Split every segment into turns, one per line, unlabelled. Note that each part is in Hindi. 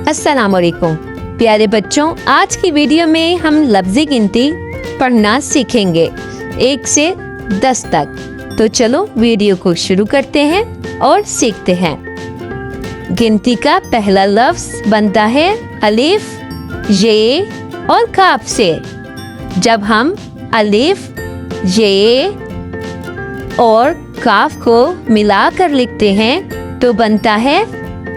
अस्सलाम वालेकुम प्यारे बच्चों, आज की वीडियो में हम लफ्ज़ी गिनती पढ़ना सीखेंगे 1 से 10 तक। तो चलो वीडियो को शुरू करते हैं और सीखते हैं। गिनती का पहला लफ्ज़ बनता है अलिफ, ये और काफ से। जब हम अलिफ, ये और काफ को मिलाकर लिखते हैं तो बनता है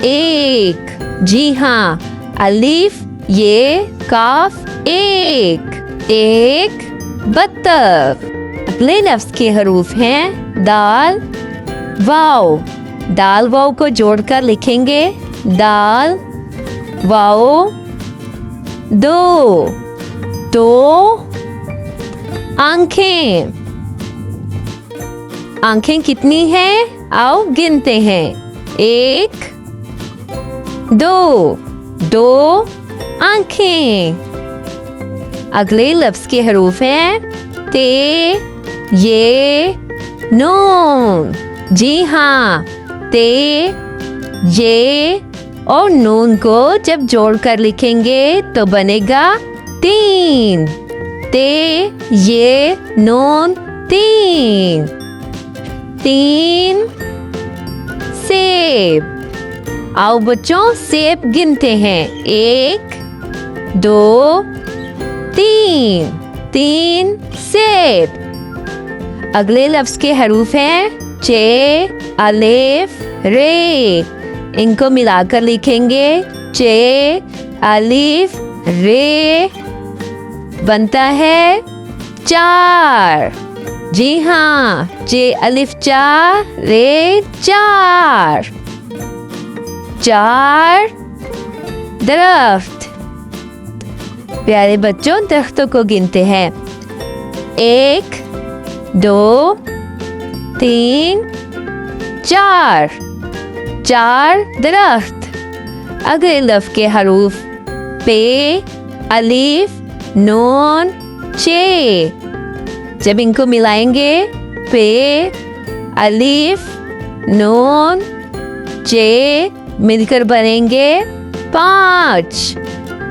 एक। जी हाँ, अलिफ, ये, काफ, एक बत्तख। अगले लफ्ज़ के हरूफ हैं दाल, वाव। दाल वाव को जोड़कर लिखेंगे दाल, वाव, दो आंखें। आंखें कितनी हैं? आओ गिनते हैं। 1 दो आंखें। अगले लफ्ज़ के हरूफ हैं ते, ये, नून। जी हाँ, ते, ये और नून को जब जोड़कर लिखेंगे तो बनेगा 3। ते, ये, नून, 3 सेब। आओ बच्चों सेब गिनते हैं। 1 2 3 सेब। अगले लफ्ज़ के हरूफ हैं चे, अलिफ, रे। इनको मिलाकर लिखेंगे चे, अलिफ, रे, बनता है 4। जी हाँ, चे, अलिफ, चार, रे, 4 दरख्त। प्यारे बच्चों, दरख्तों को गिनते हैं। 1 2 3 4 दरख्त। अगले लफ्ज़ के हरूफ पे, अलिफ, नून, चे। जब इनको मिलाएंगे पे, अलिफ, नून, चे मिलकर बनेंगे 5।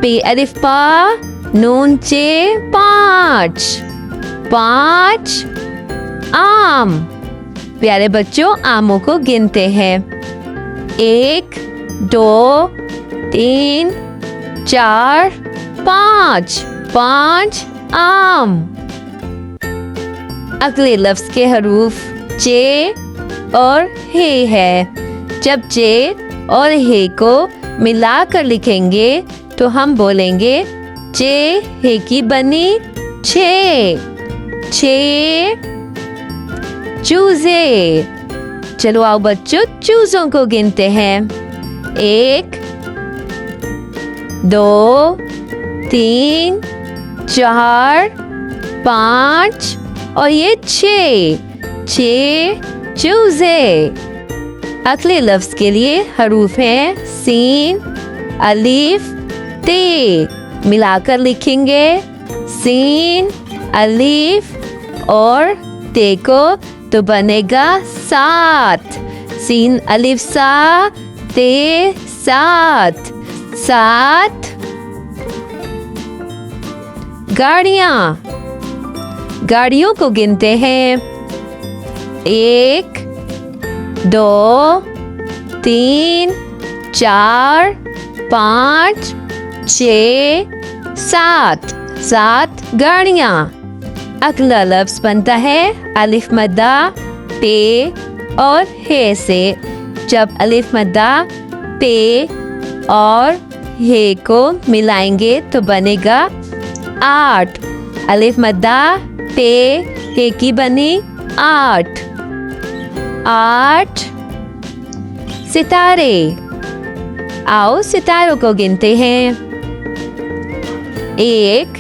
पे, अलिफ, पा, नून, चे, 5 आम। प्यारे बच्चों, आमों को गिनते हैं। 1 2 3 4 5 आम। अगले लफ्ज़ के हरूफ चे और हे है। जब चे और हे को मिलाकर लिखेंगे तो हम बोलेंगे चे, हे की बनी 6 चूजे। चलो आओ बच्चों चूजों को गिनते हैं। 1 2 3 4 5 और ये 6 चूजे। अगले लफ्ज़ के लिए हरूफ हैं सीन, अलिफ, ते। मिलाकर लिखेंगे सीन, अलिफ और ते को तो बनेगा 7। सीन, अलिफ, सा, ते, 7 गाड़ियाँ। गाड़ियों को गिनते हैं। 1 2 3 4 5 6 7 गाड़ियाँ। अगला लफ्ज़ बनता है अलिफ मद्दा पे और हे से। जब अलिफ मद्दा पे और हे को मिलाएंगे तो बनेगा 8। अलिफ मद्दा पे, हे की बनी 8 सितारे। आओ सितारों को गिनते हैं। 1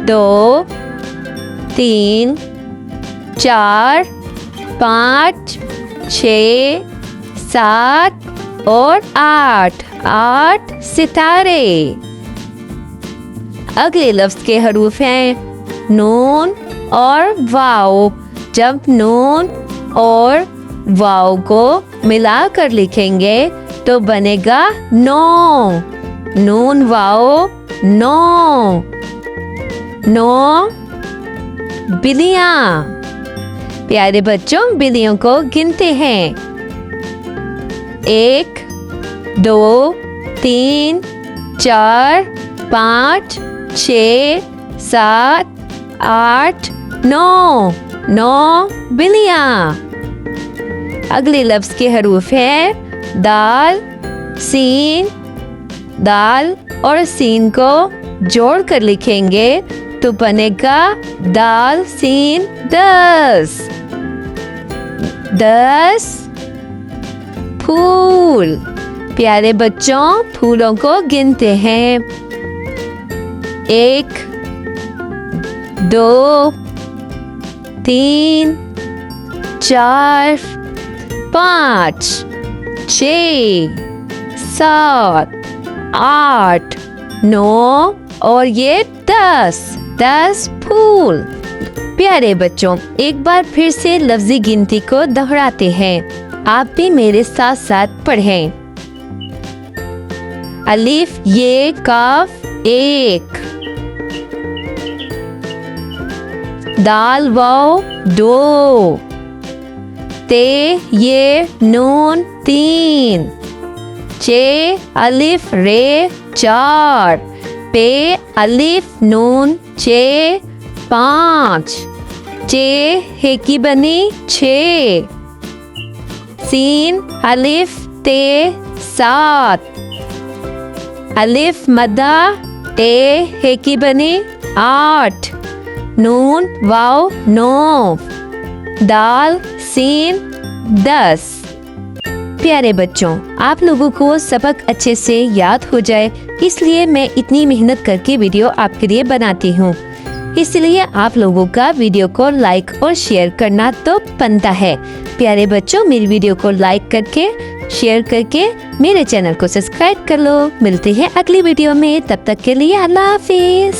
2 3 4 5 6 7 और 8 सितारे। अगले लफ्ज़ के हरूफ हैं नून और वाव। जब नून और वाव को मिलाकर लिखेंगे तो बनेगा 9। नून वाओ 9। 9 बिल्लियाँ। प्यारे बच्चों, बिल्लियों को गिनते हैं। 1 2 3 4 5 6 7 8 9। 9 बिल्लियाँ। अगले लफ्ज के हरूफ है दाल, सीन। दाल और सीन को जोड़कर लिखेंगे तो बनेगा दाल सीन 10। 10 फूल। प्यारे बच्चों, फूलों को गिनते हैं। 1 2 3 4 5 6 7 8 9 और ये 10 फूल। प्यारे बच्चों, एक बार फिर से लफ्जी गिनती को दोहराते हैं। आप भी मेरे साथ साथ पढ़ें। अलिफ ये काफ 1। दाल वाओ 2। ते ये नून 3। चे अलिफ रे 4। पे अलिफ नून चे 5। चे हे की बनी 6। सीन अलिफ ते 7। अलिफ मद्दा ते हे की बनी 8। नून वाओ 9। दाल सीन 10। प्यारे बच्चों, आप लोगों को सबक अच्छे से याद हो जाए, इसलिए मैं इतनी मेहनत करके वीडियो आपके लिए बनाती हूँ। इसलिए आप लोगों का वीडियो को लाइक और शेयर करना तो बनता है। प्यारे बच्चों, मेरी वीडियो को लाइक करके, शेयर करके मेरे चैनल को सब्सक्राइब कर लो। मिलते हैं अगली वीडियो में, तब तक के लिए अल्लाह हाफिज।